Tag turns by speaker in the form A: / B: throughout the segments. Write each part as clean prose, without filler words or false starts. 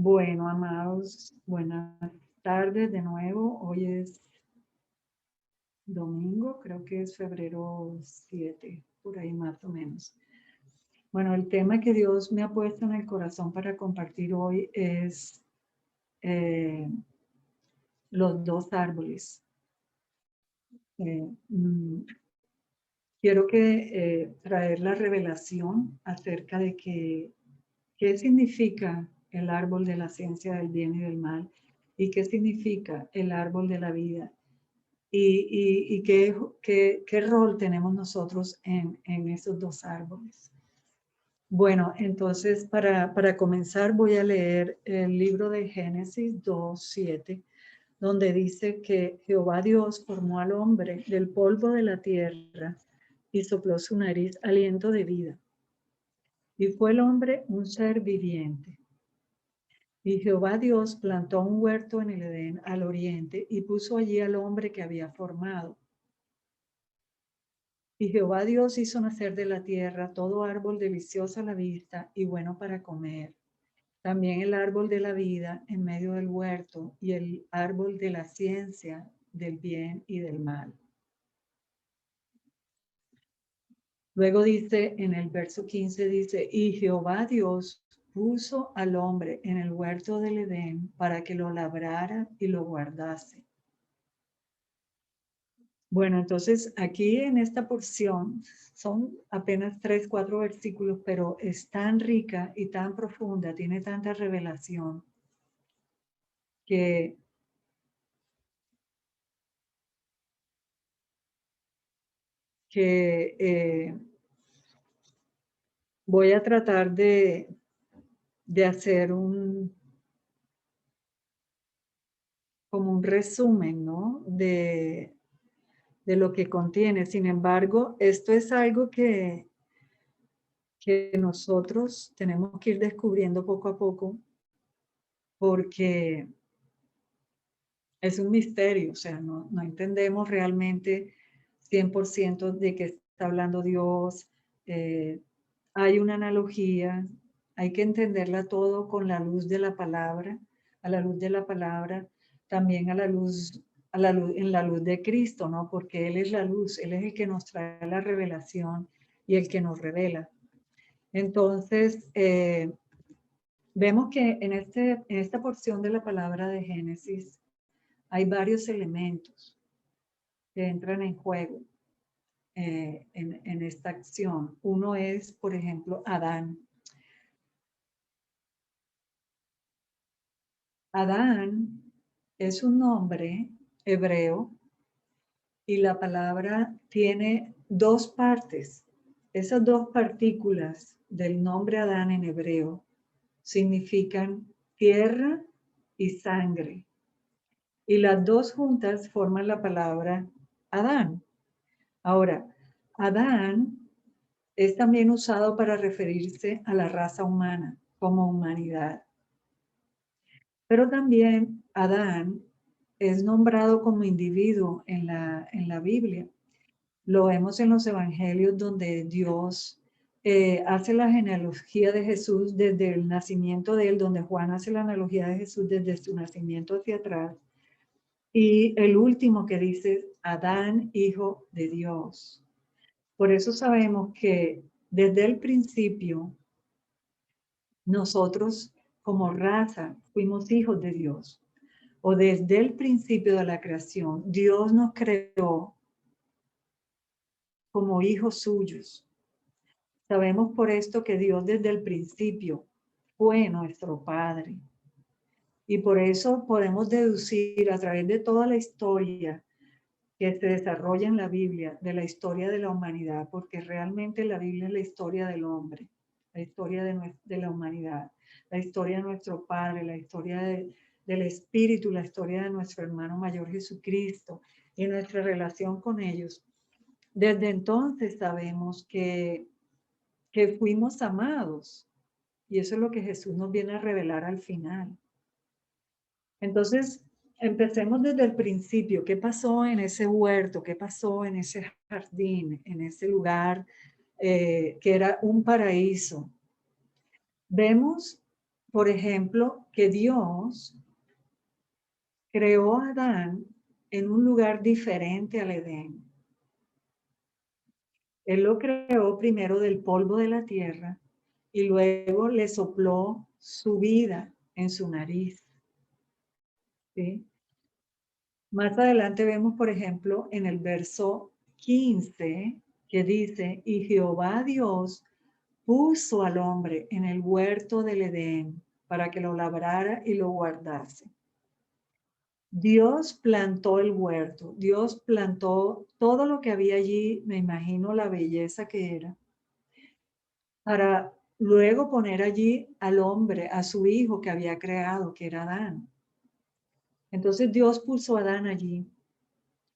A: Bueno, amados, buenas tardes de nuevo. Hoy es domingo, creo que es febrero 7, por ahí más o menos. Bueno, el tema que Dios me ha puesto en el corazón para compartir hoy es los dos árboles. Eh, mm, Quiero traer la revelación acerca de qué significa el árbol de la ciencia del bien y del mal y qué significa el árbol de la vida. Y qué rol tenemos nosotros en esos dos árboles. Bueno, entonces para comenzar voy a leer el libro de Génesis 2:7, donde dice que Jehová Dios formó al hombre del polvo de la tierra y sopló su nariz aliento de vida. Y fue el hombre un ser viviente. Y Jehová Dios plantó un huerto en el Edén al oriente y puso allí al hombre que había formado. Y Jehová Dios hizo nacer de la tierra todo árbol delicioso a la vista y bueno para comer. También el árbol de la vida en medio del huerto y el árbol de la ciencia del bien y del mal. Luego dice en el verso 15, dice, y Jehová Dios puso al hombre en el huerto del Edén para que lo labrara y lo guardase. Bueno, entonces aquí en esta porción son apenas 3, 4 versículos, pero es tan rica y tan profunda, tiene tanta revelación que, que voy a tratar de hacer como un resumen, ¿no? De lo que contiene. Sin embargo, esto es algo que nosotros tenemos que ir descubriendo poco a poco porque es un misterio, o sea, no entendemos realmente 100% de qué está hablando Dios. Hay una analogía, hay que entenderla todo con la luz de la palabra, a la luz de la palabra, también en la luz de Cristo, ¿no? Porque Él es la luz, Él es el que nos trae la revelación y el que nos revela. Entonces, vemos que en esta porción de la palabra de Génesis hay varios elementos que entran en juego en esta acción. Uno es, por ejemplo, Adán. Adán es un nombre hebreo y la palabra tiene dos partes. Esas dos partículas del nombre Adán en hebreo significan tierra y sangre. Y las dos juntas forman la palabra Adán. Ahora, Adán es también usado para referirse a la raza humana como humanidad. Pero también Adán es nombrado como individuo en la Biblia. Lo vemos en los evangelios donde Dios hace la genealogía de Jesús desde el nacimiento de él, donde Juan hace la analogía de Jesús desde su nacimiento hacia atrás. Y el último que dice, Adán, hijo de Dios. Por eso sabemos que desde el principio nosotros como raza fuimos hijos de Dios. O desde el principio de la creación, Dios nos creó como hijos suyos. Sabemos por esto que Dios desde el principio fue nuestro Padre. Y por eso podemos deducir a través de toda la historia que se desarrolla en la Biblia, de la historia de la humanidad, porque realmente la Biblia es la historia del hombre, la historia de la humanidad, la historia de nuestro Padre, la historia del Espíritu, la historia de nuestro hermano mayor Jesucristo y nuestra relación con ellos. Desde entonces sabemos que fuimos amados y eso es lo que Jesús nos viene a revelar al final. Entonces, empecemos desde el principio. ¿Qué pasó en ese huerto? ¿Qué pasó en ese jardín? En ese lugar que era un paraíso. Vemos por ejemplo, que Dios creó a Adán en un lugar diferente al Edén. Él lo creó primero del polvo de la tierra y luego le sopló su vida en su nariz. ¿Sí? Más adelante vemos, por ejemplo, en el verso 15, que dice, y Jehová Dios puso al hombre en el huerto del Edén para que lo labrara y lo guardase. Dios plantó el huerto, Dios plantó todo lo que había allí, me imagino la belleza que era, para luego poner allí al hombre, a su hijo que había creado, que era Adán. Entonces Dios puso a Adán allí,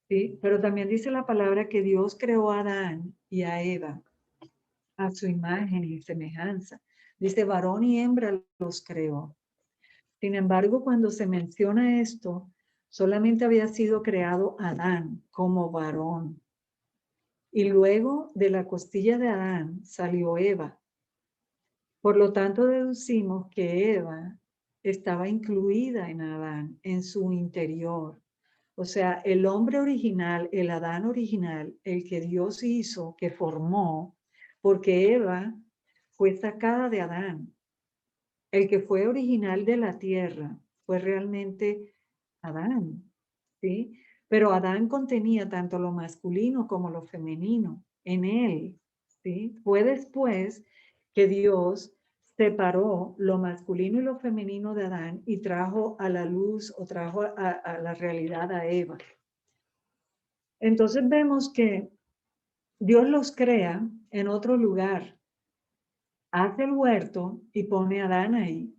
A: ¿sí? Pero también dice la palabra que Dios creó a Adán y a Eva a su imagen y semejanza. Dice, varón y hembra los creó. Sin embargo, cuando se menciona esto, solamente había sido creado Adán como varón. Y luego de la costilla de Adán salió Eva. Por lo tanto, deducimos que Eva estaba incluida en Adán, en su interior. O sea, el hombre original, el Adán original, el que Dios hizo, que formó, porque Eva fue sacada de Adán. El que fue original de la tierra fue realmente Adán, ¿sí? Pero Adán contenía tanto lo masculino como lo femenino en él, ¿sí? Fue después que Dios separó lo masculino y lo femenino de Adán y trajo a la luz o trajo a la realidad a Eva. Entonces vemos que Dios los crea en otro lugar, hace el huerto y pone a Adán ahí.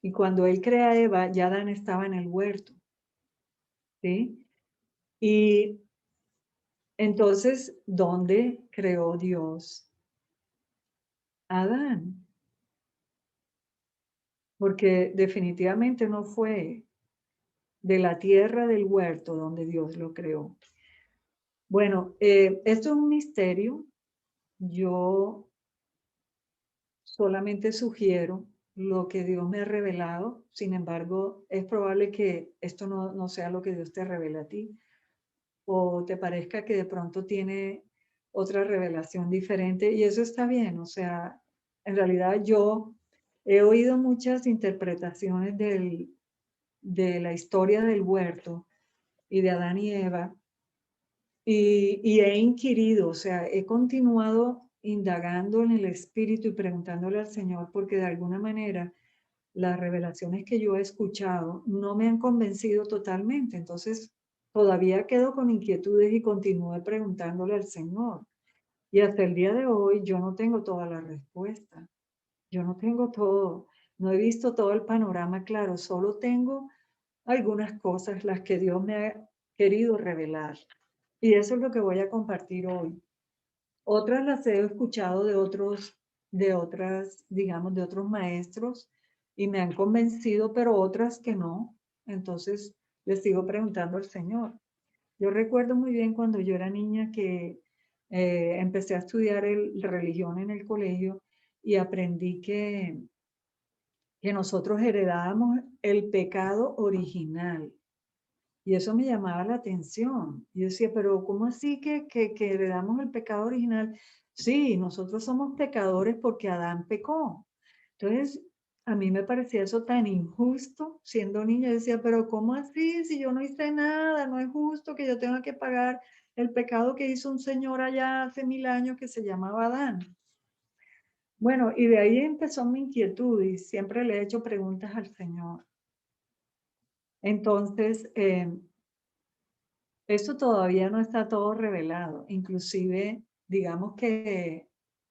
A: Y cuando él crea a Eva, ya Adán estaba en el huerto, ¿sí? Y entonces, ¿dónde creó Dios a Adán? Porque definitivamente no fue de la tierra del huerto donde Dios lo creó. Bueno, esto es un misterio. Yo solamente sugiero lo que Dios me ha revelado. Sin embargo, es probable que esto no sea lo que Dios te revela a ti, o te parezca que de pronto tiene otra revelación diferente, y eso está bien. O sea, en realidad yo he oído muchas interpretaciones de la historia del huerto y de Adán y Eva, y he inquirido, o sea, he continuado indagando en el espíritu y preguntándole al Señor, porque de alguna manera las revelaciones que yo he escuchado no me han convencido totalmente. Entonces, todavía quedo con inquietudes y continúo preguntándole al Señor. Y hasta el día de hoy yo no tengo toda la respuesta. Yo no tengo todo. No he visto todo el panorama claro. Solo tengo algunas cosas, las que Dios me ha querido revelar. Y eso es lo que voy a compartir hoy. Otras las he escuchado digamos, de otros maestros, y me han convencido, pero otras que no. Entonces les sigo preguntando al Señor. Yo recuerdo muy bien cuando yo era niña que empecé a estudiar religión en el colegio, y aprendí que nosotros heredábamos el pecado original. Y eso me llamaba la atención. Yo decía, pero ¿cómo así que heredamos el pecado original? Sí, nosotros somos pecadores porque Adán pecó. Entonces, a mí me parecía eso tan injusto siendo niña. Yo decía, pero ¿cómo así? Si yo no hice nada, no es justo que yo tenga que pagar el pecado que hizo un señor allá hace 1000 años que se llamaba Adán. Bueno, y de ahí empezó mi inquietud, y siempre le he hecho preguntas al Señor. Entonces, eso todavía no está todo revelado. Inclusive, digamos que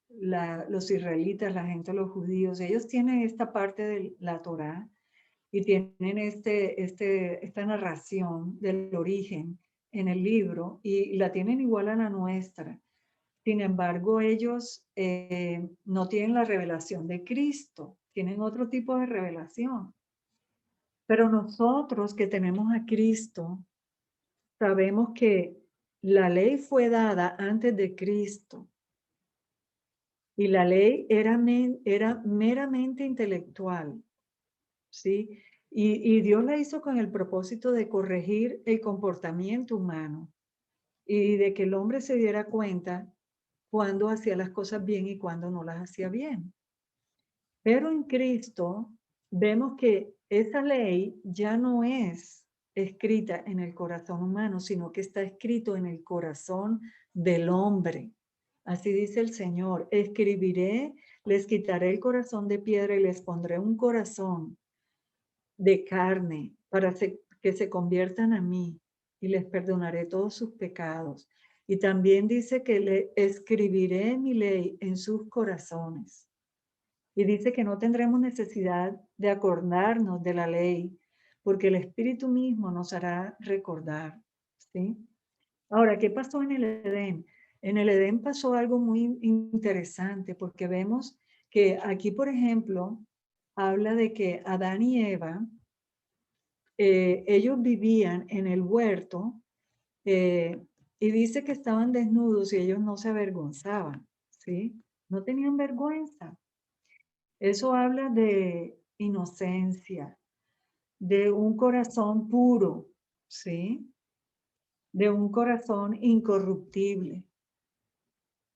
A: los israelitas, la gente, los judíos, ellos tienen esta parte de la Torá y tienen esta narración del origen en el libro, y la tienen igual a la nuestra. Sin embargo, ellos no tienen la revelación de Cristo, tienen otro tipo de revelación. Pero nosotros que tenemos a Cristo, sabemos que la ley fue dada antes de Cristo. Y la ley era meramente intelectual, ¿sí? Y Dios la hizo con el propósito de corregir el comportamiento humano y de que el hombre se diera cuenta cuando hacía las cosas bien y cuando no las hacía bien. Pero en Cristo vemos que esa ley ya no es escrita en el corazón humano, sino que está escrito en el corazón del hombre. Así dice el Señor, escribiré, les quitaré el corazón de piedra y les pondré un corazón de carne para que se conviertan a mí y les perdonaré todos sus pecados. Y también dice que le escribiré mi ley en sus corazones. Y dice que no tendremos necesidad de acordarnos de la ley, porque el Espíritu mismo nos hará recordar, ¿sí? Ahora, ¿qué pasó en el Edén? En el Edén pasó algo muy interesante, porque vemos que aquí, por ejemplo, habla de que Adán y Eva, ellos vivían en el huerto, eh, y dice que estaban desnudos y ellos no se avergonzaban, ¿sí? No tenían vergüenza. Eso habla de inocencia, de un corazón puro, ¿sí? De un corazón incorruptible,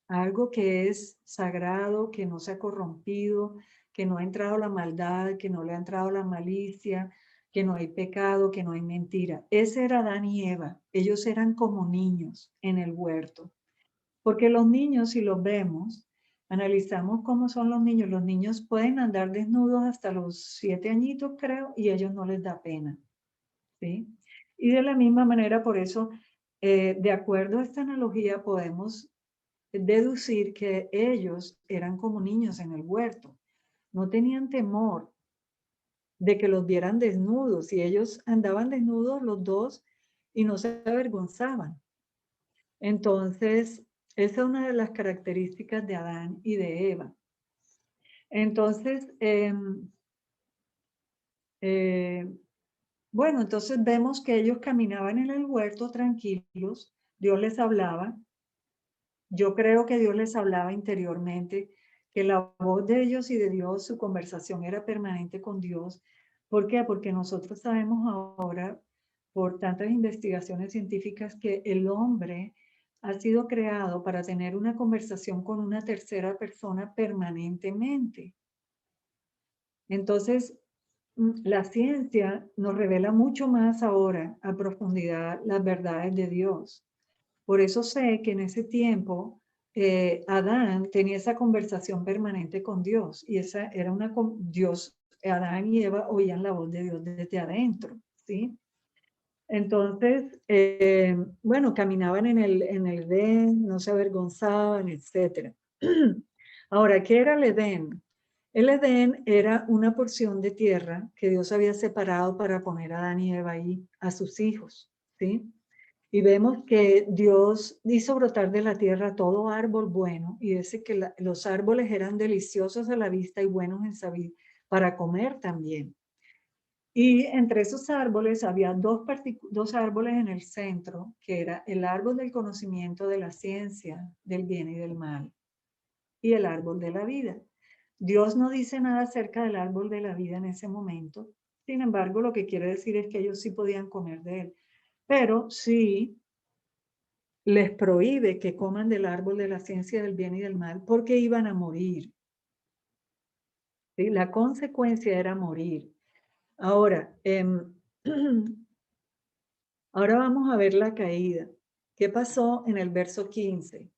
A: algo que es sagrado, que no se ha corrompido, que no ha entrado la maldad, que no le ha entrado la malicia, que no hay pecado, que no hay mentira. Ese era Adán y Eva. Ellos eran como niños en el huerto. Porque los niños, si los vemos, analizamos cómo son los niños pueden andar desnudos hasta los 7 añitos, creo, y a ellos no les da pena, ¿sí? Y de la misma manera, por eso, de acuerdo a esta analogía, podemos deducir que ellos eran como niños en el huerto. No tenían temor de que los vieran desnudos, y ellos andaban desnudos los dos y no se avergonzaban. Entonces, esa es una de las características de Adán y de Eva. Entonces, bueno, entonces vemos que ellos caminaban en el huerto tranquilos, Dios les hablaba. Yo creo que Dios les hablaba interiormente, que la voz de ellos y de Dios, su conversación era permanente con Dios. ¿Por qué? Porque nosotros sabemos ahora, por tantas investigaciones científicas, que el hombre ha sido creado para tener una conversación con una tercera persona permanentemente. Entonces, la ciencia nos revela mucho más ahora a profundidad las verdades de Dios. Por eso sé que en ese tiempo Adán tenía esa conversación permanente con Dios, y esa era Dios, Adán y Eva oían la voz de Dios desde adentro, ¿sí? Entonces, bueno, caminaban en el Edén, no se avergonzaban, etc. Ahora, ¿qué era el Edén? El Edén era una porción de tierra que Dios había separado para poner a Adán y Eva ahí, a sus hijos, ¿sí? Y vemos que Dios hizo brotar de la tierra todo árbol bueno, y dice que los árboles eran deliciosos a la vista y buenos en saber para comer también. Y entre esos árboles había dos árboles en el centro, que era el árbol del conocimiento de la ciencia, del bien y del mal, y el árbol de la vida. Dios no dice nada acerca del árbol de la vida en ese momento. Sin embargo, lo que quiere decir es que ellos sí podían comer de él, pero sí les prohíbe que coman del árbol de la ciencia del bien y del mal, porque iban a morir, ¿sí? La consecuencia era morir. Ahora, ahora vamos a ver la caída. ¿Qué pasó en el verso 15?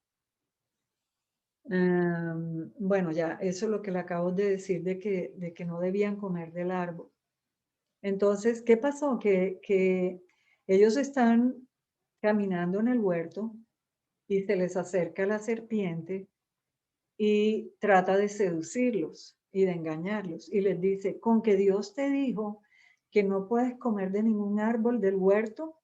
A: Bueno, ya, eso es lo que le acabo de decir de que no debían comer del árbol. Entonces, ¿qué pasó? Que ellos están caminando en el huerto y se les acerca la serpiente y trata de seducirlos y de engañarlos. Y les dice, con que Dios te dijo que no puedes comer de ningún árbol del huerto.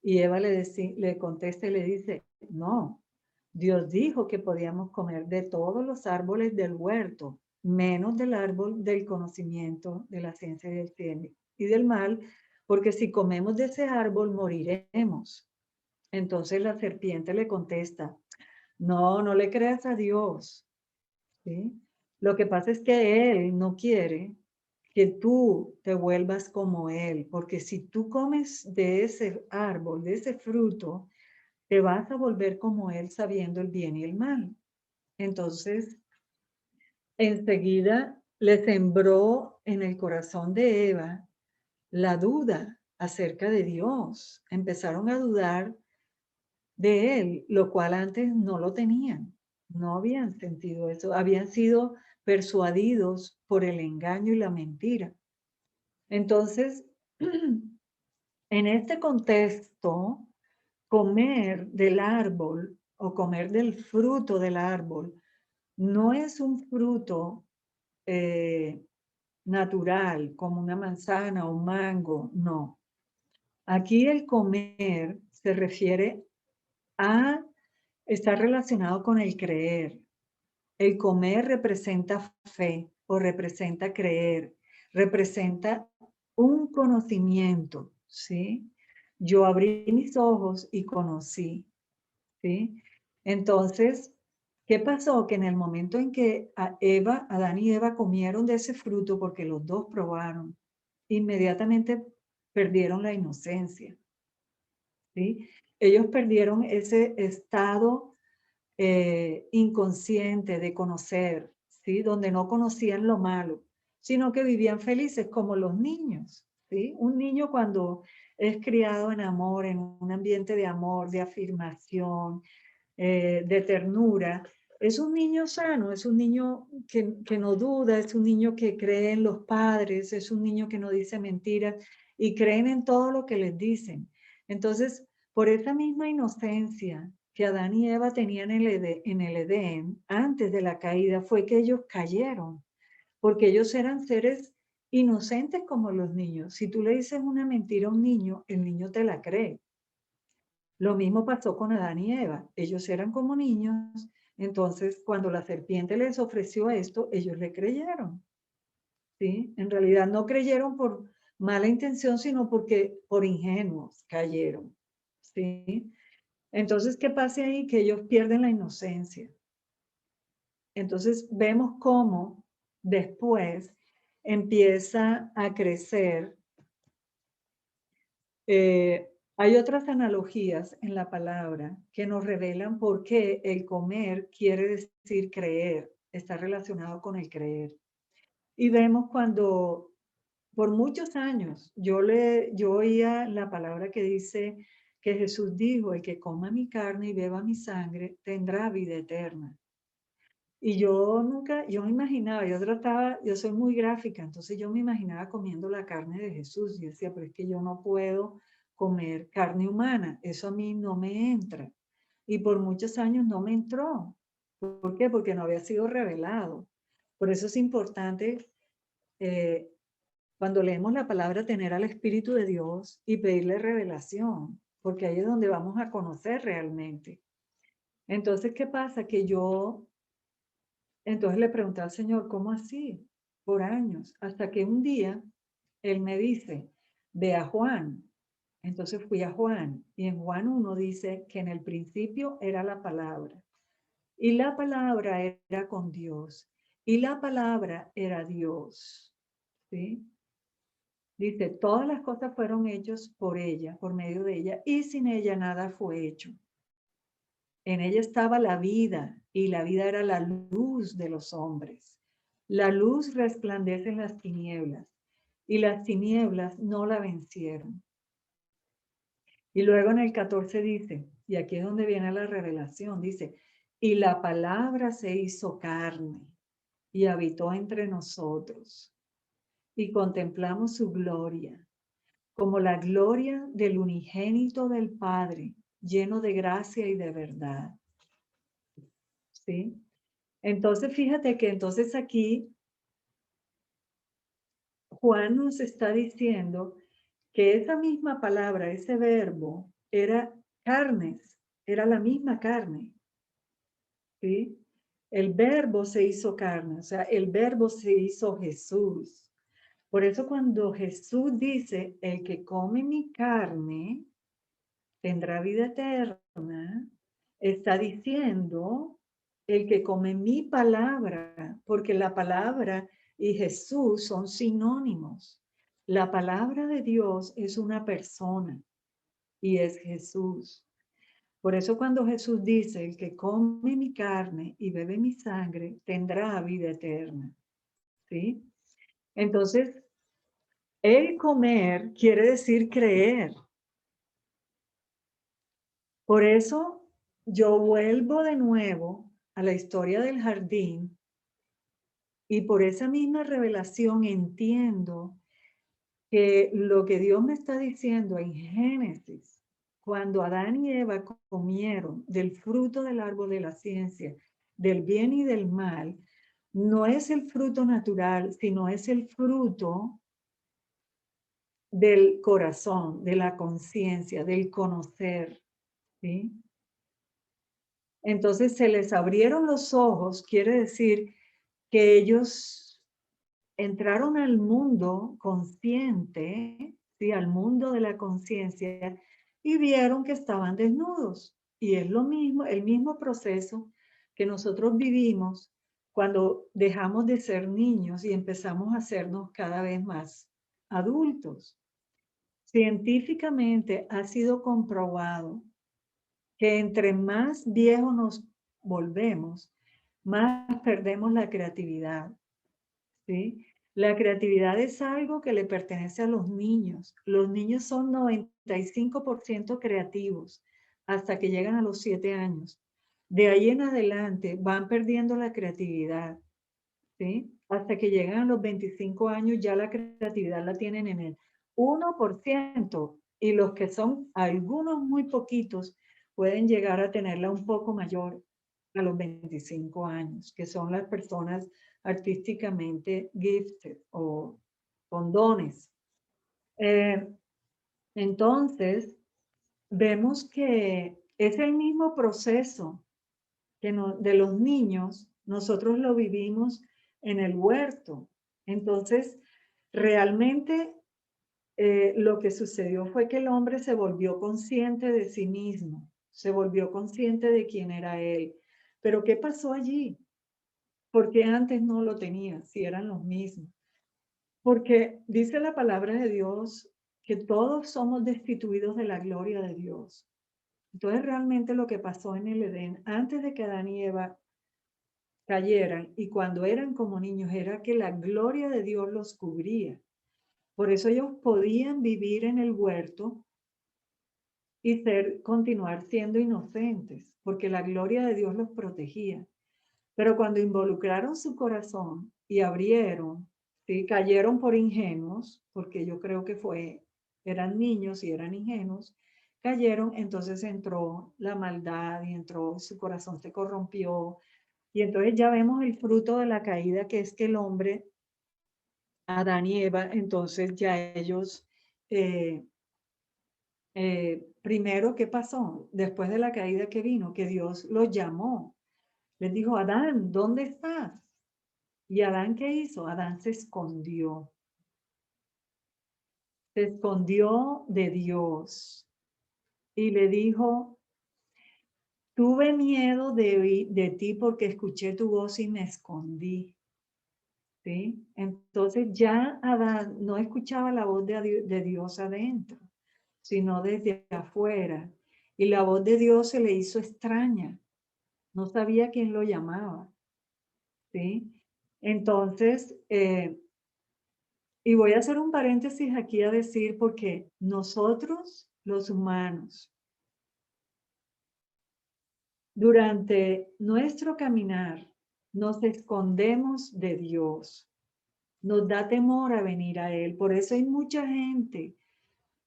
A: Y Eva le contesta y le dice, no, Dios dijo que podíamos comer de todos los árboles del huerto, menos del árbol del conocimiento de la ciencia del bien y del mal, porque si comemos de ese árbol moriremos. Entonces la serpiente le contesta, no, no le creas a Dios. ¿sí? Lo que pasa es que Él no quiere que tú te vuelvas como Él, porque si tú comes de ese árbol, de ese fruto, te vas a volver como Él sabiendo el bien y el mal. Entonces, enseguida le sembró en el corazón de Eva la duda acerca de Dios. Empezaron a dudar de Él, lo cual antes no lo tenían. No habían sentido eso. Habían sido persuadidos por el engaño y la mentira. Entonces, en este contexto, comer del árbol o comer del fruto del árbol no es un fruto natural, como una manzana o un mango, no. Aquí el comer se refiere a estar relacionado con el creer. El comer representa fe o representa creer, representa un conocimiento, ¿sí? Yo abrí mis ojos y conocí, ¿sí? Entonces, ¿qué pasó? Que en el momento en que Adán y Eva comieron de ese fruto, porque los dos probaron, inmediatamente perdieron la inocencia, ¿sí? Ellos perdieron ese estado inconsciente de conocer, ¿sí? Donde no conocían lo malo, sino que vivían felices como los niños, ¿sí? Un niño cuando es criado en amor, en un ambiente de amor, de afirmación, de ternura, es un niño sano, es un niño que no duda, es un niño que cree en los padres, es un niño que no dice mentiras y creen en todo lo que les dicen. Entonces, por esa misma inocencia que Adán y Eva tenían en el Edén, antes de la caída, fue que ellos cayeron, porque ellos eran seres inocentes como los niños. Si tú le dices una mentira a un niño, el niño te la cree. Lo mismo pasó con Adán y Eva. Ellos eran como niños, entonces cuando la serpiente les ofreció esto, ellos le creyeron. ¿Sí? En realidad no creyeron por mala intención, sino porque por ingenuos cayeron. ¿Sí? Entonces, ¿qué pasa ahí? Que ellos pierden la inocencia. Entonces vemos cómo después empieza a crecer. Hay otras analogías en la palabra que nos revelan por qué el comer quiere decir creer, está relacionado con el creer. Y vemos cuando por muchos años yo oía la palabra que dice que Jesús dijo, el que coma mi carne y beba mi sangre tendrá vida eterna. Y yo me imaginaba, yo soy muy gráfica, entonces yo me imaginaba comiendo la carne de Jesús. Y decía, pero es que yo no puedo comer carne humana, eso a mí no me entra. Y por muchos años no me entró. ¿Por qué? Porque no había sido revelado. Por eso es importante, eh, cuando leemos la palabra, tener al Espíritu de Dios y pedirle revelación, porque ahí es donde vamos a conocer realmente. Entonces, ¿qué pasa? Entonces le pregunté al Señor, ¿cómo así? Por años, hasta que un día Él me dice, ve a Juan. Entonces fui a Juan y en Juan 1 dice que en el principio era la palabra y la palabra era con Dios y la palabra era Dios. ¿Sí? Dice, todas las cosas fueron hechas por ella, por medio de ella y sin ella nada fue hecho. En ella estaba la vida y la vida era la luz de los hombres. La luz resplandece en las tinieblas y las tinieblas no la vencieron. Y luego en el 14 dice, y aquí es donde viene la revelación, dice, y la palabra se hizo carne y habitó entre nosotros y contemplamos su gloria, como la gloria del unigénito del Padre, lleno de gracia y de verdad. ¿Sí? Entonces, fíjate que entonces aquí Juan nos está diciendo que esa misma palabra, ese verbo, era carnes, era la misma carne, ¿sí? El verbo se hizo carne, o sea, el verbo se hizo Jesús. Por eso cuando Jesús dice, el que come mi carne tendrá vida eterna, está diciendo el que come mi palabra, porque la palabra y Jesús son sinónimos. La palabra de Dios es una persona y es Jesús. Por eso cuando Jesús dice, el que come mi carne y bebe mi sangre, tendrá vida eterna. ¿Sí? Entonces, el comer quiere decir creer. Por eso yo vuelvo de nuevo a la historia del jardín y por esa misma revelación entiendo que lo que Dios me está diciendo en Génesis, cuando Adán y Eva comieron del fruto del árbol de la ciencia, del bien y del mal, no es el fruto natural, sino es el fruto del corazón, de la conciencia, del conocer, ¿sí? Entonces se les abrieron los ojos, quiere decir que ellos entraron al mundo consciente, ¿sí? Al mundo de la conciencia, y vieron que estaban desnudos. Y es lo mismo, el mismo proceso que nosotros vivimos cuando dejamos de ser niños y empezamos a hacernos cada vez más adultos. Científicamente ha sido comprobado que entre más viejos nos volvemos, más perdemos la creatividad, ¿sí? La creatividad es algo que le pertenece a los niños. Los niños son 95% creativos hasta que llegan a los 7 años. De ahí en adelante van perdiendo la creatividad, ¿sí? Hasta que llegan a los 25 años ya la creatividad la tienen en el 1% y los que son algunos muy poquitos pueden llegar a tenerla un poco mayor a los 25 años, que son las personas artísticamente gifted o con dones. Entonces, vemos que es el mismo proceso que de los niños, nosotros lo vivimos en el huerto. Entonces, realmente lo que sucedió fue que el hombre se volvió consciente de sí mismo, se volvió consciente de quién era él. Pero ¿qué pasó allí? Porque antes no lo tenía, si eran los mismos. Porque dice la palabra de Dios que todos somos destituidos de la gloria de Dios. Entonces realmente lo que pasó en el Edén, antes de que Adán y Eva cayeran y cuando eran como niños, era que la gloria de Dios los cubría. Por eso ellos podían vivir en el huerto y continuar siendo inocentes, porque la gloria de Dios los protegía. Pero cuando involucraron su corazón y abrieron, ¿sí? Cayeron por ingenuos, porque yo creo que eran niños y eran ingenuos, cayeron, entonces entró la maldad y entró, su corazón se corrompió. Y entonces ya vemos el fruto de la caída, que es que el hombre, Adán y Eva, entonces ya ellos, primero, ¿qué pasó? Después de la caída que vino, que Dios los llamó. Les dijo, Adán, ¿dónde estás? ¿Y Adán qué hizo? Adán se escondió. Se escondió de Dios y le dijo, tuve miedo de ti porque escuché tu voz y me escondí. ¿Sí? Entonces ya Adán no escuchaba la voz de Dios adentro, sino desde afuera. Y la voz de Dios se le hizo extraña. No sabía quién lo llamaba. ¿Sí? Entonces, y voy a hacer un paréntesis aquí a decir, porque nosotros, los humanos, durante nuestro caminar, nos escondemos de Dios. Nos da temor a venir a Él. Por eso hay mucha gente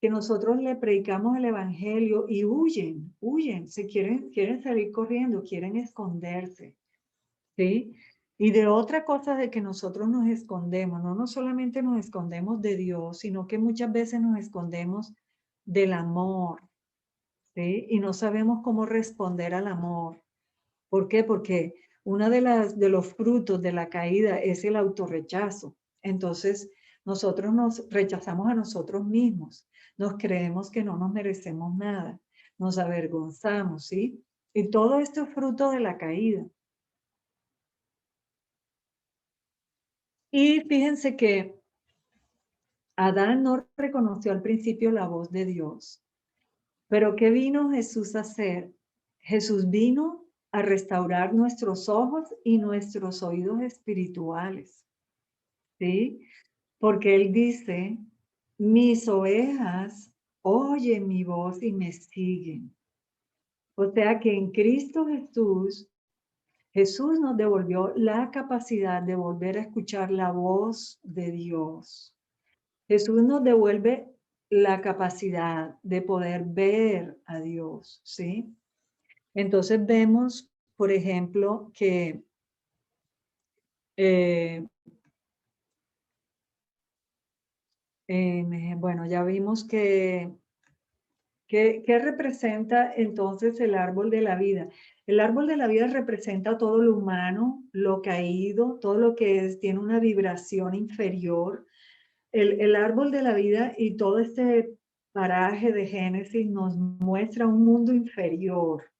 A: que nosotros le predicamos el evangelio y huyen, quieren salir corriendo, quieren esconderse, ¿sí? Y de otra cosa de que nosotros nos escondemos, no solamente nos escondemos de Dios, sino que muchas veces nos escondemos del amor, ¿sí? Y no sabemos cómo responder al amor. ¿Por qué? Porque una de los frutos de la caída es el autorrechazo. Entonces, nosotros nos rechazamos a nosotros mismos, nos creemos que no nos merecemos nada, nos avergonzamos, ¿sí? Y todo esto es fruto de la caída. Y fíjense que Adán no reconoció al principio la voz de Dios. Pero ¿qué vino Jesús a hacer? Jesús vino a restaurar nuestros ojos y nuestros oídos espirituales, ¿sí? Porque Él dice, mis ovejas oyen mi voz y me siguen. O sea que en Cristo Jesús, Jesús nos devolvió la capacidad de volver a escuchar la voz de Dios. Jesús nos devuelve la capacidad de poder ver a Dios, ¿sí? Entonces vemos, por ejemplo, que eh, bueno, ya vimos ¿qué representa entonces el árbol de la vida? El árbol de la vida representa todo lo humano, lo caído, todo lo que tiene una vibración inferior. El árbol de la vida y todo este paraje de Génesis nos muestra un mundo inferior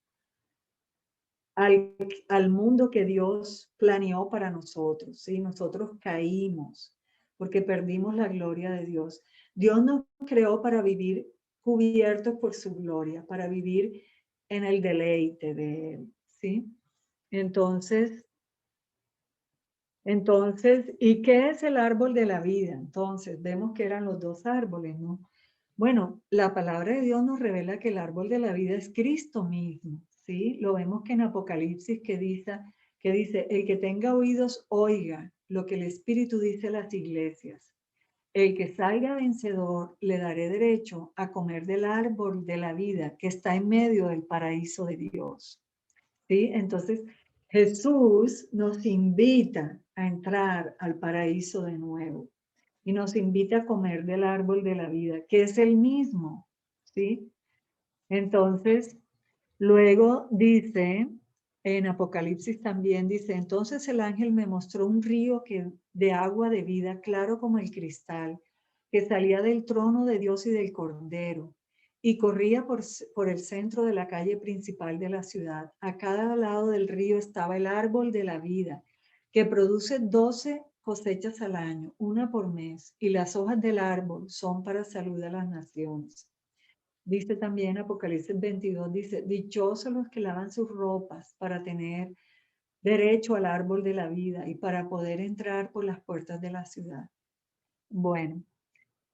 A: al, al mundo que Dios planeó para nosotros, ¿sí? Nosotros caímos porque perdimos la gloria de Dios. Dios nos creó para vivir cubiertos por su gloria, para vivir en el deleite de Él, ¿sí? Entonces, ¿y qué es el árbol de la vida? Entonces, vemos que eran los dos árboles, ¿no? Bueno, la palabra de Dios nos revela que el árbol de la vida es Cristo mismo, ¿sí? Lo vemos que en Apocalipsis que dice, el que tenga oídos, oiga lo que el Espíritu dice a las iglesias. El que salga vencedor, le daré derecho a comer del árbol de la vida que está en medio del paraíso de Dios. ¿Sí? Entonces, Jesús nos invita a entrar al paraíso de nuevo y nos invita a comer del árbol de la vida, que es el mismo, ¿sí? Entonces, luego dice, en Apocalipsis también dice, entonces el ángel me mostró un río de agua de vida, claro como el cristal, que salía del trono de Dios y del Cordero, y corría por el centro de la calle principal de la ciudad. A cada lado del río estaba el árbol de la vida, que produce 12 cosechas al año, una por mes, y las hojas del árbol son para salud a las naciones. Dice también Apocalipsis 22, dice, dichosos los que lavan sus ropas para tener derecho al árbol de la vida y para poder entrar por las puertas de la ciudad. Bueno,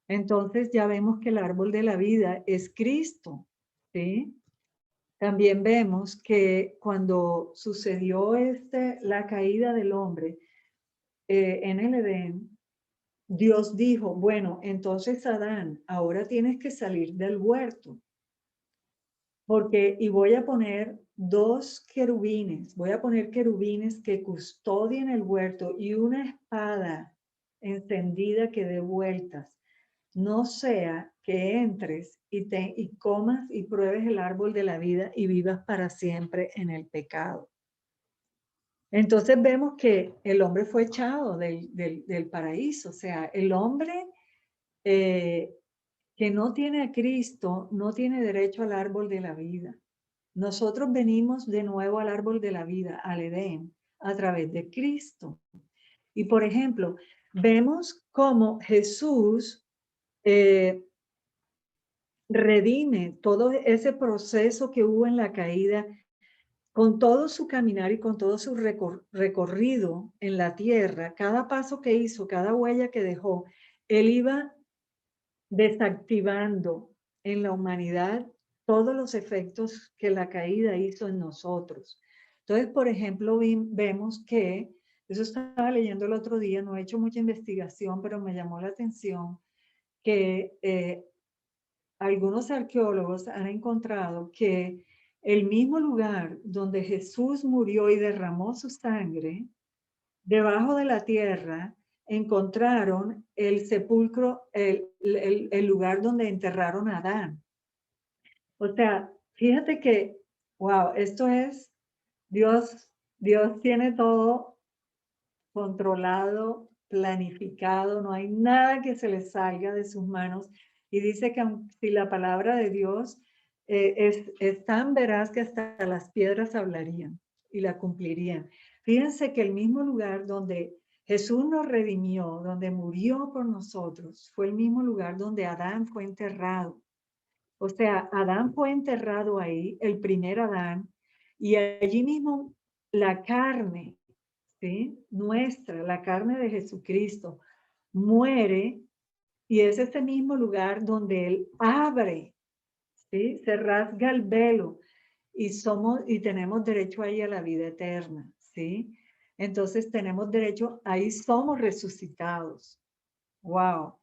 A: entonces ya vemos que el árbol de la vida es Cristo, ¿sí? También vemos que cuando sucedió la caída del hombre en el Edén, Dios dijo, bueno, entonces Adán, ahora tienes que salir del huerto. Y voy a poner voy a poner querubines que custodien el huerto y una espada encendida que dé vueltas. No sea que entres y comas y pruebes el árbol de la vida y vivas para siempre en el pecado. Entonces vemos que el hombre fue echado del paraíso, o sea, el hombre que no tiene a Cristo no tiene derecho al árbol de la vida. Nosotros venimos de nuevo al árbol de la vida, al Edén, a través de Cristo. Y por ejemplo, vemos cómo Jesús redime todo ese proceso que hubo en la caída con todo su caminar y con todo su recorrido en la tierra, cada paso que hizo, cada huella que dejó, él iba desactivando en la humanidad todos los efectos que la caída hizo en nosotros. Entonces, por ejemplo, vemos que, eso estaba leyendo el otro día, no he hecho mucha investigación, pero me llamó la atención que algunos arqueólogos han encontrado que el mismo lugar donde Jesús murió y derramó su sangre, debajo de la tierra, encontraron el sepulcro, el lugar donde enterraron a Adán. O sea, fíjate que, wow, esto es, Dios tiene todo controlado, planificado, no hay nada que se le salga de sus manos. Y dice que si la palabra de Dios es tan veraz que hasta las piedras hablarían y la cumplirían. Fíjense que el mismo lugar donde Jesús nos redimió, donde murió por nosotros, fue el mismo lugar donde Adán fue enterrado. O sea, Adán fue enterrado ahí, el primer Adán, y allí mismo la carne, ¿sí? Nuestra, la carne de Jesucristo, muere, y es ese mismo lugar donde Él abre, ¿sí? Se rasga el velo y tenemos derecho ahí a la vida eterna, ¿sí? Entonces tenemos derecho, ahí somos resucitados. Wow.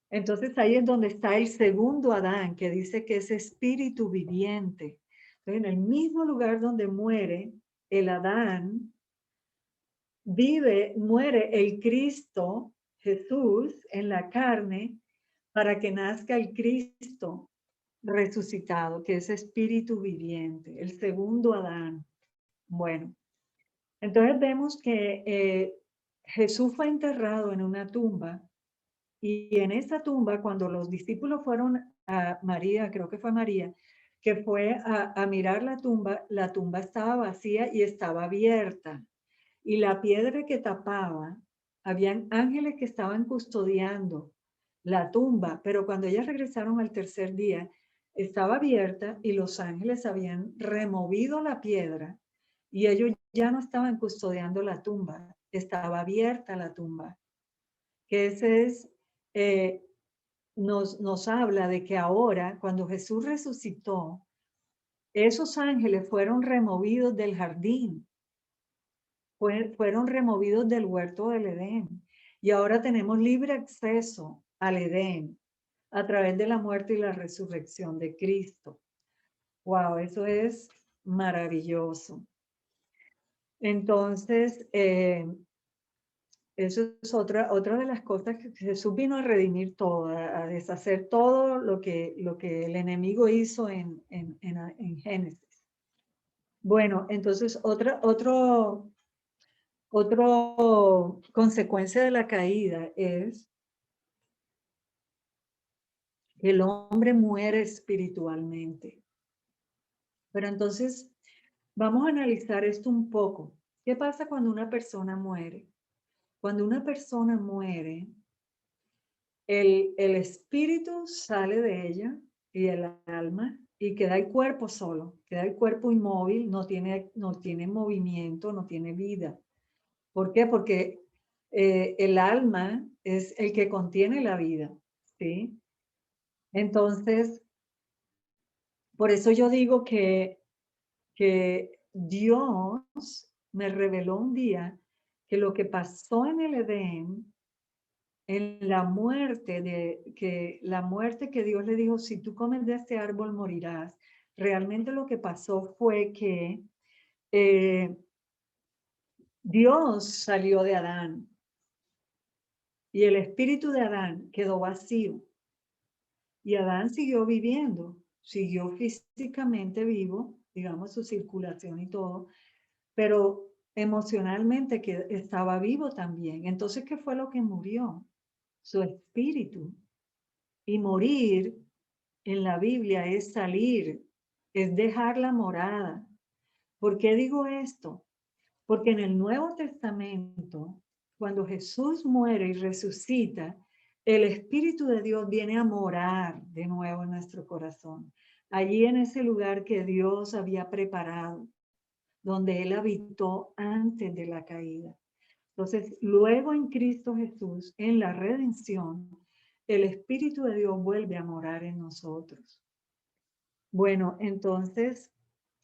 A: Entonces ahí es donde está el segundo Adán, que dice que es espíritu viviente. Entonces, en el mismo lugar donde muere el Adán, muere el Cristo, Jesús, en la carne, para que nazca el Cristo resucitado, que es espíritu viviente, el segundo Adán. Bueno, entonces vemos que Jesús fue enterrado en una tumba, y en esa tumba, cuando los discípulos fueron a María, creo que fue María, que fue a mirar la tumba estaba vacía y estaba abierta. Y la piedra que tapaba, habían ángeles que estaban custodiando la tumba, pero cuando ellas regresaron al tercer día, estaba abierta y los ángeles habían removido la piedra y ellos ya no estaban custodiando la tumba, estaba abierta la tumba. Que ese es, eh, nos habla de que ahora, cuando Jesús resucitó, esos ángeles fueron removidos del jardín, fueron removidos del huerto del Edén. Y ahora tenemos libre acceso al Edén a través de la muerte y la resurrección de Cristo. Wow, eso es maravilloso. Entonces, eso es otra de las cosas que Jesús vino a redimir todo, a deshacer todo lo que el enemigo hizo en Génesis. Bueno, entonces otro consecuencia de la caída es que el hombre muere espiritualmente. Pero entonces vamos a analizar esto un poco. ¿Qué pasa cuando una persona muere? Cuando una persona muere, el espíritu sale de ella y el alma y queda el cuerpo solo, queda el cuerpo inmóvil, no tiene movimiento, no tiene vida. ¿Por qué? Porque el alma es el que contiene la vida, ¿sí? Entonces, por eso yo digo que Dios me reveló un día que lo que pasó en el Edén, en la muerte que Dios le dijo, si tú comes de este árbol morirás, realmente lo que pasó fue que Dios salió de Adán y el espíritu de Adán quedó vacío y Adán siguió viviendo, siguió físicamente vivo, digamos su circulación y todo, pero emocionalmente que estaba vivo también. Entonces, ¿qué fue lo que murió? Su espíritu. Y morir en la Biblia es salir, es dejar la morada. ¿Por qué digo esto? Porque en el Nuevo Testamento, cuando Jesús muere y resucita, el Espíritu de Dios viene a morar de nuevo en nuestro corazón. Allí en ese lugar que Dios había preparado, donde Él habitó antes de la caída. Entonces, luego en Cristo Jesús, en la redención, el Espíritu de Dios vuelve a morar en nosotros. Bueno, entonces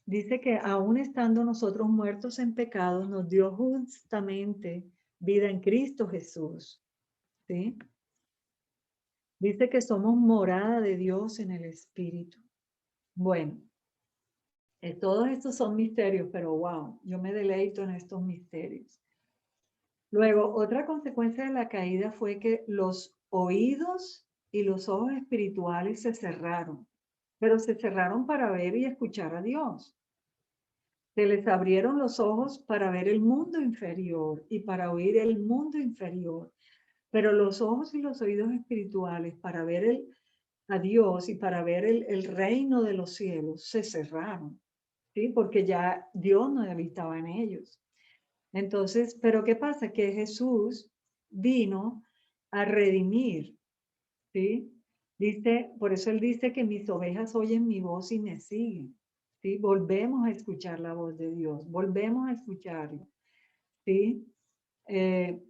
A: dice que aún estando nosotros muertos en pecados, nos dio justamente vida en Cristo Jesús. ¿Sí? Dice que somos morada de Dios en el Espíritu. Bueno, todos estos son misterios, pero wow, yo me deleito en estos misterios. Luego, otra consecuencia de la caída fue que los oídos y los ojos espirituales se cerraron, pero se cerraron para ver y escuchar a Dios. Se les abrieron los ojos para ver el mundo inferior y para oír el mundo inferior, pero los ojos y los oídos espirituales para ver a Dios y para ver el reino de los cielos se cerraron, ¿sí? Porque ya Dios no habitaba en ellos. Entonces, pero ¿qué pasa? Que Jesús vino a redimir, ¿sí? Dice, por eso él dice que mis ovejas oyen mi voz y me siguen, ¿sí? Volvemos a escuchar la voz de Dios, volvemos a escucharlo, ¿sí? Eh,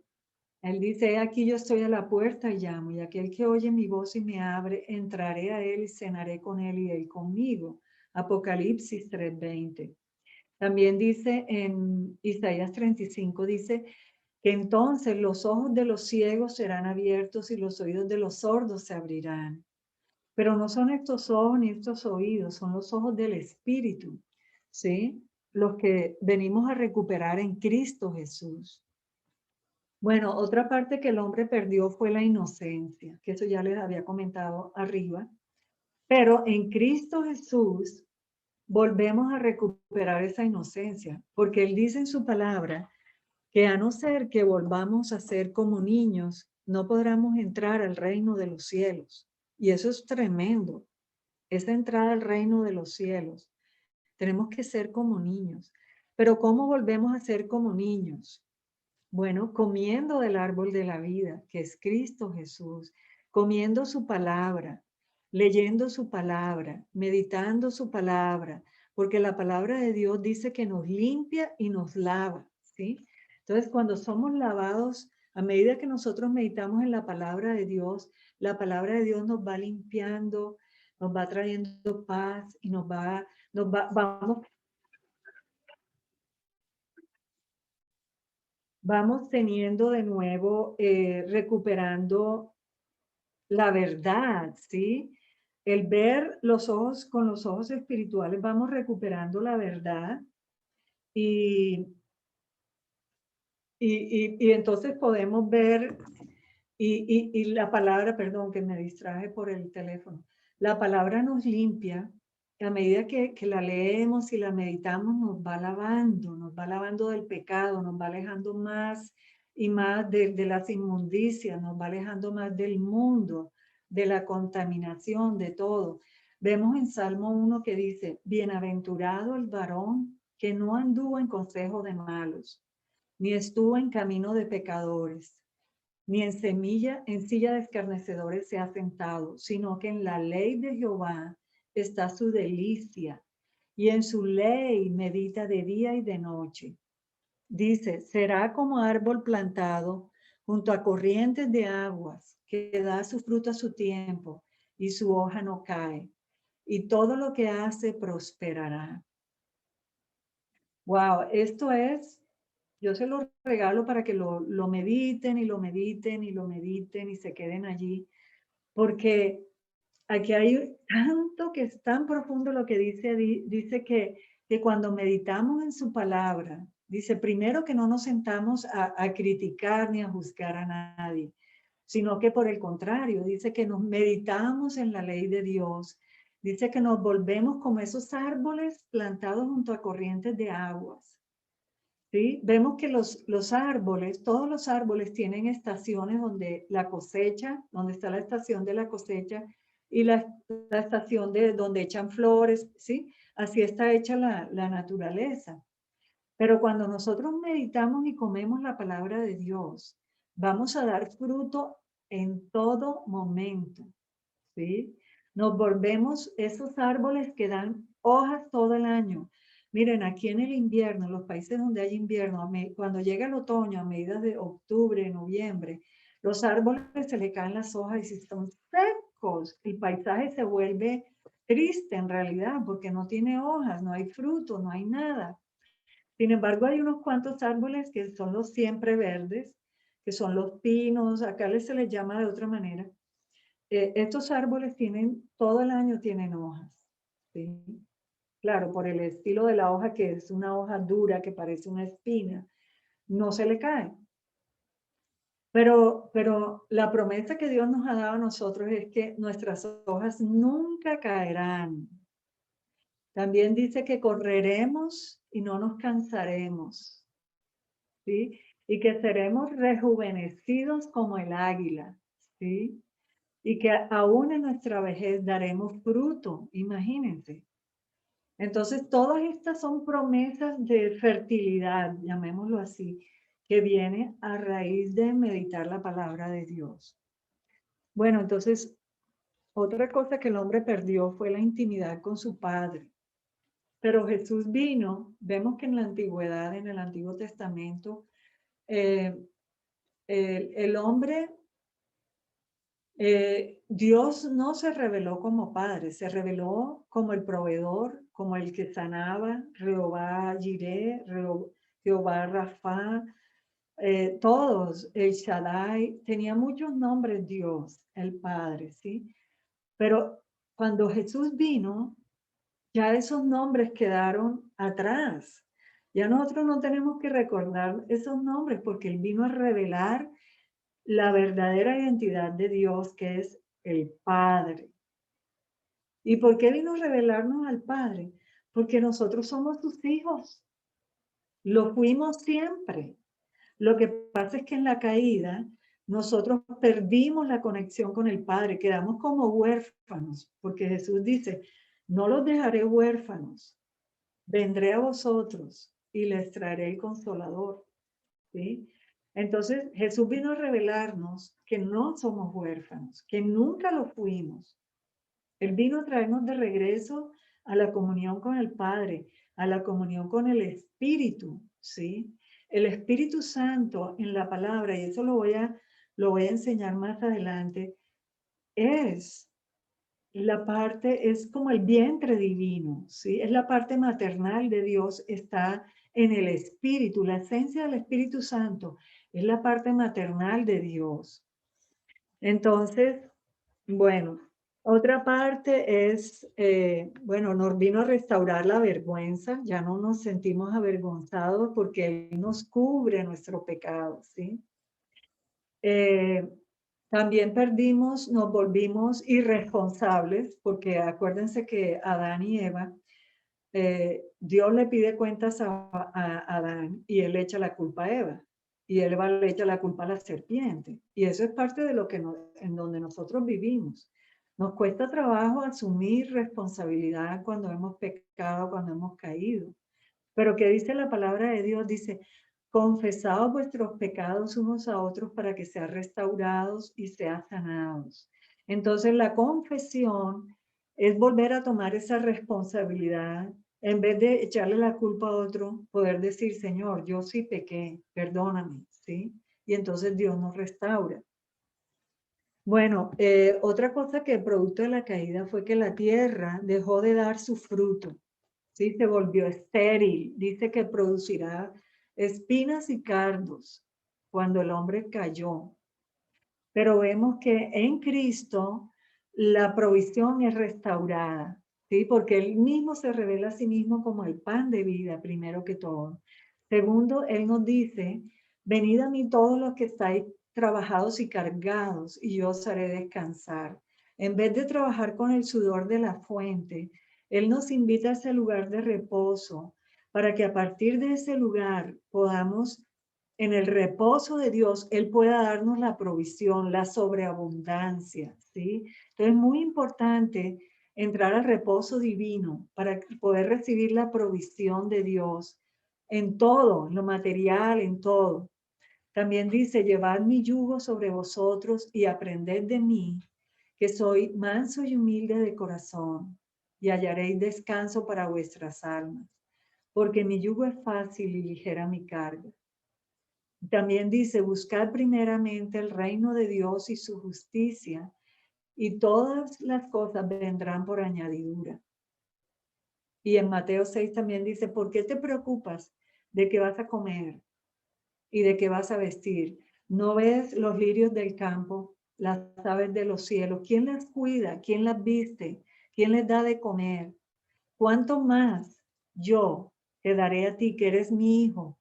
A: Él dice, "He aquí yo estoy a la puerta y llamo, y aquel que oye mi voz y me abre, entraré a él y cenaré con él y él conmigo". Apocalipsis 3:20. También dice en Isaías 35, dice que entonces los ojos de los ciegos serán abiertos y los oídos de los sordos se abrirán. Pero no son estos ojos ni estos oídos, son los ojos del Espíritu, ¿sí? Los que venimos a recuperar en Cristo Jesús. Bueno, otra parte que el hombre perdió fue la inocencia, que eso ya les había comentado arriba, pero en Cristo Jesús volvemos a recuperar esa inocencia, porque Él dice en su palabra que a no ser que volvamos a ser como niños, no podremos entrar al reino de los cielos. Y eso es tremendo, esa entrada al reino de los cielos. Tenemos que ser como niños. Pero ¿cómo volvemos a ser como niños? Bueno, comiendo del árbol de la vida, que es Cristo Jesús, comiendo su palabra, leyendo su palabra, meditando su palabra, porque la palabra de Dios dice que nos limpia y nos lava, ¿sí? Entonces, cuando somos lavados, a medida que nosotros meditamos en la palabra de Dios, la palabra de Dios nos va limpiando, nos va trayendo paz y vamos teniendo de nuevo, recuperando la verdad, ¿sí? El ver los ojos con los ojos espirituales, vamos recuperando la verdad y, y entonces podemos ver, y la palabra, perdón, que me distraje por el teléfono, la palabra nos limpia, a medida que la leemos y la meditamos, nos va lavando del pecado, nos va alejando más y más de las inmundicias, nos va alejando más del mundo, de la contaminación, de todo. Vemos en Salmo 1 que dice, bienaventurado el varón que no anduvo en consejo de malos, ni estuvo en camino de pecadores, ni en silla de escarnecedores se ha sentado, sino que en la ley de Jehová está su delicia, y en su ley medita de día y de noche. Dice, será como árbol plantado junto a corrientes de aguas, que da su fruto a su tiempo, y su hoja no cae, y todo lo que hace prosperará. Wow, esto es, yo se lo regalo para que lo mediten y lo mediten y lo mediten y se queden allí, porque aquí hay tanto que es tan profundo lo que dice, dice que cuando meditamos en su palabra, dice primero que no nos sentamos a criticar ni a juzgar a nadie, sino que por el contrario, dice que nos meditamos en la ley de Dios, dice que nos volvemos como esos árboles plantados junto a corrientes de aguas. ¿Sí? Vemos que los árboles, todos los árboles tienen estaciones donde la cosecha, donde está la estación de la cosecha y la estación de donde echan flores, ¿sí? Así está hecha la naturaleza. Pero cuando nosotros meditamos y comemos la palabra de Dios, vamos a dar fruto en todo momento, ¿sí? Nos volvemos esos árboles que dan hojas todo el año. Miren, aquí en el invierno, en los países donde hay invierno, cuando llega el otoño, a mediados de octubre, noviembre, los árboles se le caen las hojas y si están secos, el paisaje se vuelve triste en realidad porque no tiene hojas, no hay fruto, no hay nada. Sin embargo, hay unos cuantos árboles que son los siempre verdes, que son los pinos, acá se les llama de otra manera. Estos árboles tienen, todo el año tienen hojas, ¿sí? Claro, por el estilo de la hoja, que es una hoja dura que parece una espina, no se le cae. Pero la promesa que Dios nos ha dado a nosotros es que nuestras hojas nunca caerán. También dice que correremos y no nos cansaremos, ¿sí? Y que seremos rejuvenecidos como el águila, ¿sí? Y que aún en nuestra vejez daremos fruto, imagínense. Entonces, todas estas son promesas de fertilidad, llamémoslo así, que viene a raíz de meditar la palabra de Dios. Bueno, entonces, otra cosa que el hombre perdió fue la intimidad con su padre. Pero Jesús vino, vemos que en la antigüedad, en el Antiguo Testamento, eh, el hombre, Dios no se reveló como padre, se reveló como el proveedor, como el que sanaba, Jehová Jireh, Jehová Rafa, todos, el Shaddai, tenía muchos nombres Dios, el Padre, ¿sí? Pero cuando Jesús vino, ya esos nombres quedaron atrás. Ya nosotros no tenemos que recordar esos nombres porque Él vino a revelar la verdadera identidad de Dios, que es el Padre. ¿Y por qué vino a revelarnos al Padre? Porque nosotros somos sus hijos. Lo fuimos siempre. Lo que pasa es que en la caída nosotros perdimos la conexión con el Padre, quedamos como huérfanos, porque Jesús dice, no los dejaré huérfanos, vendré a vosotros y les traeré el consolador, ¿sí? Entonces Jesús vino a revelarnos que no somos huérfanos, que nunca lo fuimos. Él vino a traernos de regreso a la comunión con el Padre, a la comunión con el Espíritu, ¿sí? El Espíritu Santo en la palabra, y eso lo voy a enseñar más adelante, es la parte, es como el vientre divino, ¿sí? Es la parte maternal de Dios, está en el Espíritu, la esencia del Espíritu Santo es la parte maternal de Dios. Entonces, bueno, otra parte es, bueno, nos vino a restaurar la vergüenza, ya no nos sentimos avergonzados porque Él nos cubre nuestro pecado, ¿sí? También perdimos, nos volvimos irresponsables, porque acuérdense que Adán y Eva, Dios le pide cuentas a Adán y él le echa la culpa a Eva. Y Eva le echa la culpa a la serpiente. Y eso es parte de lo que en donde nosotros vivimos. Nos cuesta trabajo asumir responsabilidad cuando hemos pecado, cuando hemos caído. Pero ¿qué dice la palabra de Dios? Dice, confesaos vuestros pecados unos a otros para que sean restaurados y sean sanados. Entonces la confesión es volver a tomar esa responsabilidad. En vez de echarle la culpa a otro, poder decir, Señor, yo sí pequé, perdóname, ¿sí? Y entonces Dios nos restaura. Bueno, otra cosa que producto de la caída fue que la tierra dejó de dar su fruto. ¿Sí? Se volvió estéril, dice que producirá espinas y cardos cuando el hombre cayó. Pero vemos que en Cristo la provisión es restaurada, ¿sí? Porque Él mismo se revela a sí mismo como el pan de vida, primero que todo. Segundo, Él nos dice, venid a mí todos los que estáis trabajados y cargados, y yo os haré descansar. En vez de trabajar con el sudor de la fuente, Él nos invita a ese lugar de reposo, para que a partir de ese lugar podamos en el reposo de Dios, Él pueda darnos la provisión, la sobreabundancia, ¿sí? Entonces es muy importante entrar al reposo divino para poder recibir la provisión de Dios en todo, en lo material, en todo. También dice, llevad mi yugo sobre vosotros y aprended de mí, que soy manso y humilde de corazón, y hallaréis descanso para vuestras almas, porque mi yugo es fácil y ligera mi carga. También dice, buscad primeramente el reino de Dios y su justicia, y todas las cosas vendrán por añadidura. Y en Mateo 6 también dice, ¿por qué te preocupas de qué vas a comer y de qué vas a vestir? ¿No ves los lirios del campo, las aves de los cielos? ¿Quién las cuida? ¿Quién las viste? ¿Quién les da de comer? ¿Cuánto más yo te daré a ti que eres mi hijo?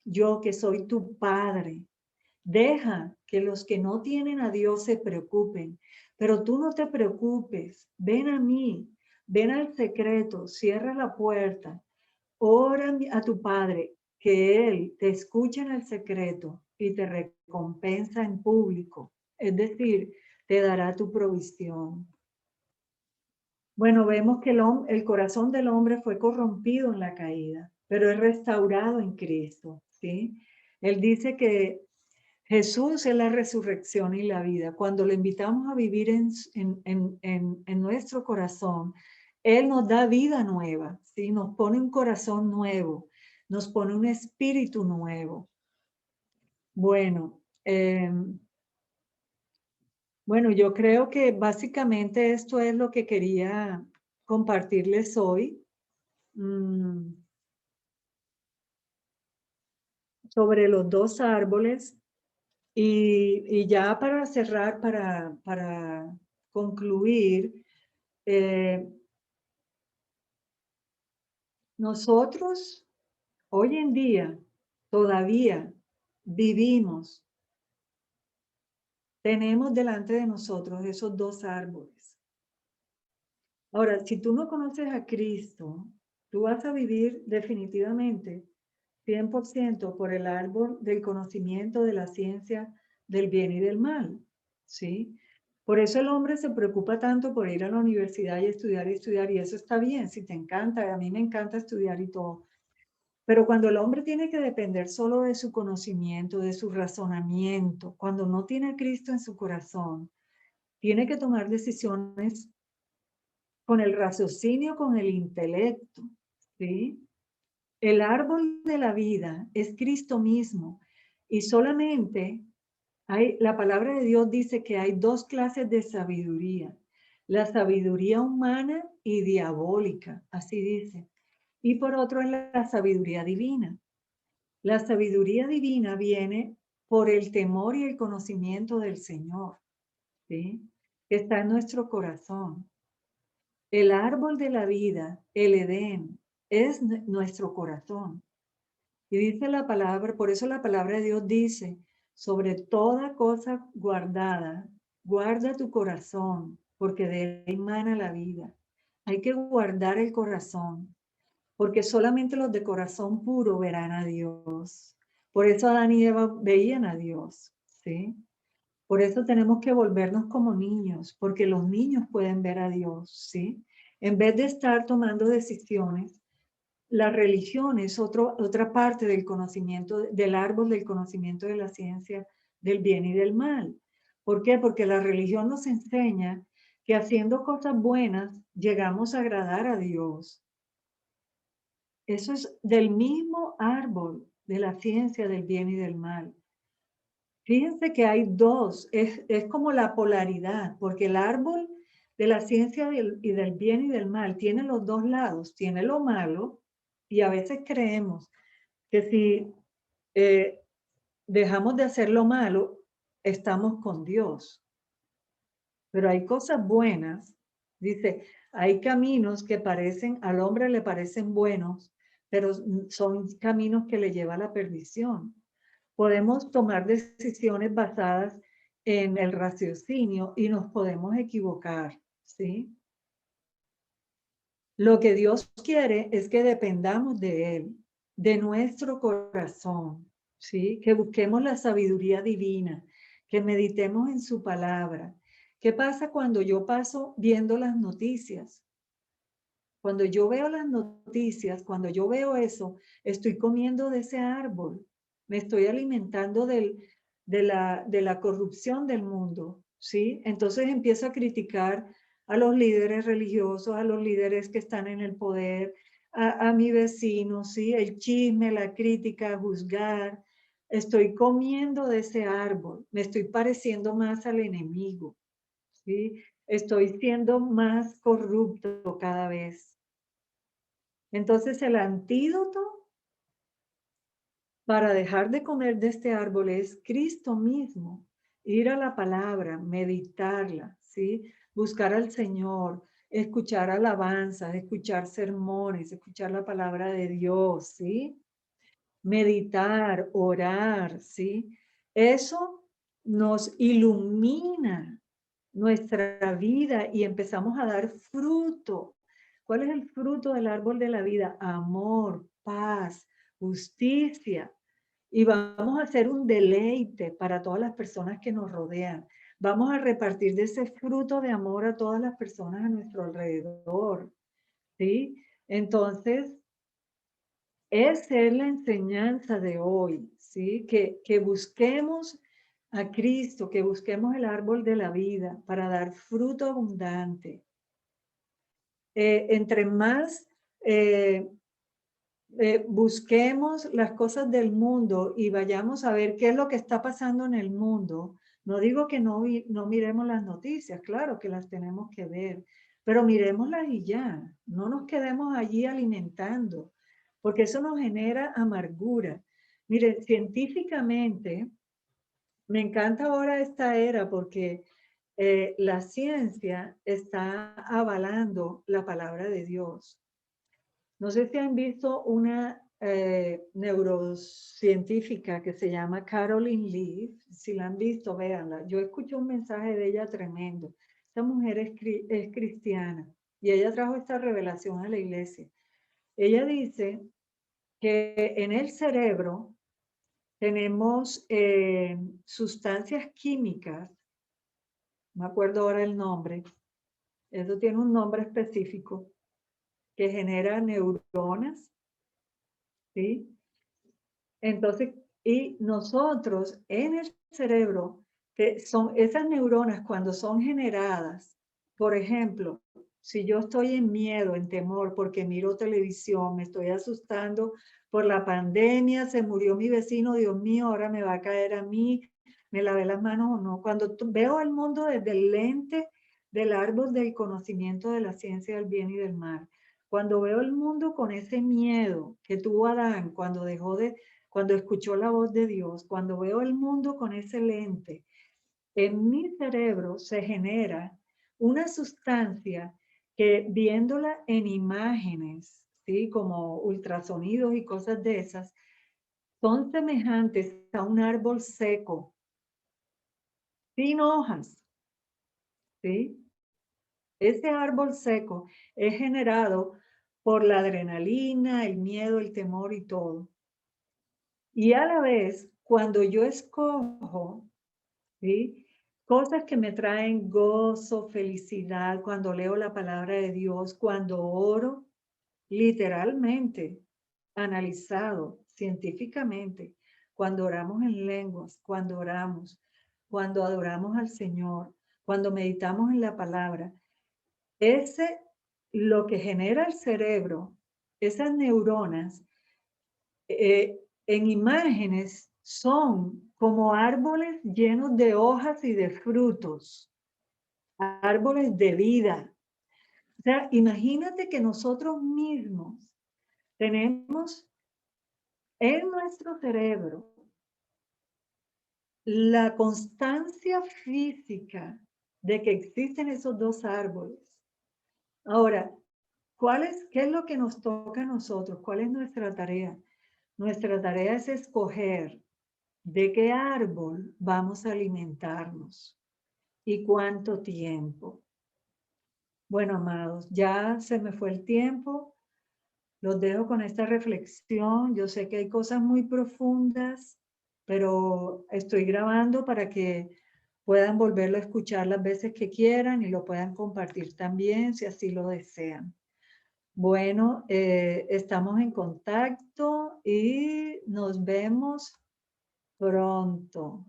A: Yo que soy tu padre. Deja que los que no tienen a Dios se preocupen, pero tú no te preocupes. Ven a mí, ven al secreto, cierra la puerta, ora a tu Padre, que Él te escucha en el secreto y te recompensa en público. Es decir, te dará tu provisión. Bueno, vemos que el corazón del hombre fue corrompido en la caída, pero es restaurado en Cristo, ¿sí? Él dice que Jesús es la resurrección y la vida. Cuando le invitamos a vivir en nuestro corazón, Él nos da vida nueva, ¿sí? Nos pone un corazón nuevo, nos pone un espíritu nuevo. Bueno, bueno, yo creo que básicamente esto es lo que quería compartirles hoy. mm, Sobre los dos árboles. Y ya para cerrar, para concluir, eh, nosotros hoy en día todavía vivimos, tenemos delante de nosotros esos dos árboles. Ahora, si tú no conoces a Cristo, tú vas a vivir definitivamente 100% por el árbol del conocimiento de la ciencia del bien y del mal, ¿sí? Por eso el hombre se preocupa tanto por ir a la universidad y estudiar, y eso está bien, si te encanta, a mí me encanta estudiar y todo. Pero cuando el hombre tiene que depender solo de su conocimiento, de su razonamiento, cuando no tiene a Cristo en su corazón, tiene que tomar decisiones con el raciocinio, con el intelecto, ¿sí? El árbol de la vida es Cristo mismo y solamente la palabra de Dios dice que hay dos clases de sabiduría, la sabiduría humana y diabólica, así dice. Y por otro es la sabiduría divina. La sabiduría divina viene por el temor y el conocimiento del Señor, ¿sí? Que está en nuestro corazón. El árbol de la vida, el Edén, es nuestro corazón. Y dice la palabra, por eso la palabra de Dios dice, sobre toda cosa guardada, guarda tu corazón, porque de él emana la vida. Hay que guardar el corazón, porque solamente los de corazón puro verán a Dios. Por eso Adán y Eva veían a Dios, ¿sí? Por eso tenemos que volvernos como niños, porque los niños pueden ver a Dios, ¿sí? En vez de estar tomando decisiones, la religión es otra parte del conocimiento, del árbol del conocimiento de la ciencia del bien y del mal. ¿Por qué? Porque la religión nos enseña que haciendo cosas buenas llegamos a agradar a Dios. Eso es del mismo árbol de la ciencia del bien y del mal. Fíjense que hay dos, es como la polaridad, porque el árbol de la ciencia y del bien y del mal tiene los dos lados, tiene lo malo, y a veces creemos que si eh, dejamos de hacer lo malo, estamos con Dios. Pero hay cosas buenas, dice, hay caminos que parecen, al hombre le parecen buenos, pero son caminos que le llevan a la perdición. Podemos tomar decisiones basadas en el raciocinio y nos podemos equivocar, ¿sí? Lo que Dios quiere es que dependamos de Él, de nuestro corazón, ¿sí? Que busquemos la sabiduría divina, que meditemos en su palabra. ¿Qué pasa cuando yo paso viendo las noticias? Cuando yo veo las noticias, cuando yo veo eso, estoy comiendo de ese árbol, me estoy alimentando de la corrupción del mundo, ¿sí? Entonces empiezo a criticar a los líderes religiosos, a los líderes que están en el poder, a mi vecino, ¿sí? El chisme, la crítica, juzgar. Estoy comiendo de ese árbol, me estoy pareciendo más al enemigo, ¿sí? Estoy siendo más corrupto cada vez. Entonces el antídoto para dejar de comer de este árbol es Cristo mismo. Ir a la palabra, meditarla, ¿sí? Buscar al Señor, escuchar alabanzas, escuchar sermones, escuchar la palabra de Dios, ¿sí? Meditar, orar, ¿sí? Eso nos ilumina nuestra vida y empezamos a dar fruto. ¿Cuál es el fruto del árbol de la vida? Amor, paz, justicia. Y vamos a ser un deleite para todas las personas que nos rodean. Vamos a repartir de ese fruto de amor a todas las personas a nuestro alrededor, ¿sí? Entonces, esa es la enseñanza de hoy, ¿sí? Que busquemos a Cristo, que busquemos el árbol de la vida para dar fruto abundante. Entre más busquemos las cosas del mundo y vayamos a ver qué es lo que está pasando en el mundo, no digo que no miremos las noticias, claro que las tenemos que ver, pero miremoslas y ya, no nos quedemos allí alimentando, porque eso nos genera amargura. Mire, científicamente, me encanta ahora esta era porque la ciencia está avalando la palabra de Dios. No sé si han visto una neurocientífica que se llama Caroline Leaf. Si la han visto, véanla. Yo escuché un mensaje de ella tremendo. Esta mujer es cristiana y ella trajo esta revelación a la iglesia. Ella dice que en el cerebro tenemos sustancias químicas, no me acuerdo ahora el nombre, eso tiene un nombre específico, que genera neuronas, ¿sí? Entonces, y nosotros en el cerebro, que son esas neuronas cuando son generadas, por ejemplo, si yo estoy en miedo, en temor, porque miro televisión, me estoy asustando por la pandemia, se murió mi vecino, Dios mío, ahora me va a caer a mí, me lavé las manos o no. Cuando veo el mundo desde el lente del árbol del conocimiento de la ciencia del bien y del mal, cuando veo el mundo con ese miedo que tuvo Adán cuando escuchó la voz de Dios, cuando veo el mundo con ese lente, en mi cerebro se genera una sustancia que viéndola en imágenes, ¿sí? Como ultrasonidos y cosas de esas, son semejantes a un árbol seco, sin hojas, ¿sí? Ese árbol seco es generado por la adrenalina, el miedo, el temor y todo. Y a la vez, cuando yo escojo, ¿sí? Cosas que me traen gozo, felicidad, cuando leo la palabra de Dios, cuando oro, literalmente, analizado científicamente, cuando oramos en lenguas, cuando oramos, cuando adoramos al Señor, cuando meditamos en la palabra, ese, lo que genera el cerebro, esas neuronas, en imágenes son como árboles llenos de hojas y de frutos, árboles de vida. O sea, imagínate que nosotros mismos tenemos en nuestro cerebro la constancia física de que existen esos dos árboles. Ahora, ¿qué es lo que nos toca a nosotros? ¿Cuál es nuestra tarea? Nuestra tarea es escoger de qué árbol vamos a alimentarnos y cuánto tiempo. Bueno, amados, ya se me fue el tiempo. Los dejo con esta reflexión. Yo sé que hay cosas muy profundas, pero estoy grabando para que puedan volverlo a escuchar las veces que quieran y lo puedan compartir también si así lo desean. Bueno, estamos en contacto y nos vemos pronto.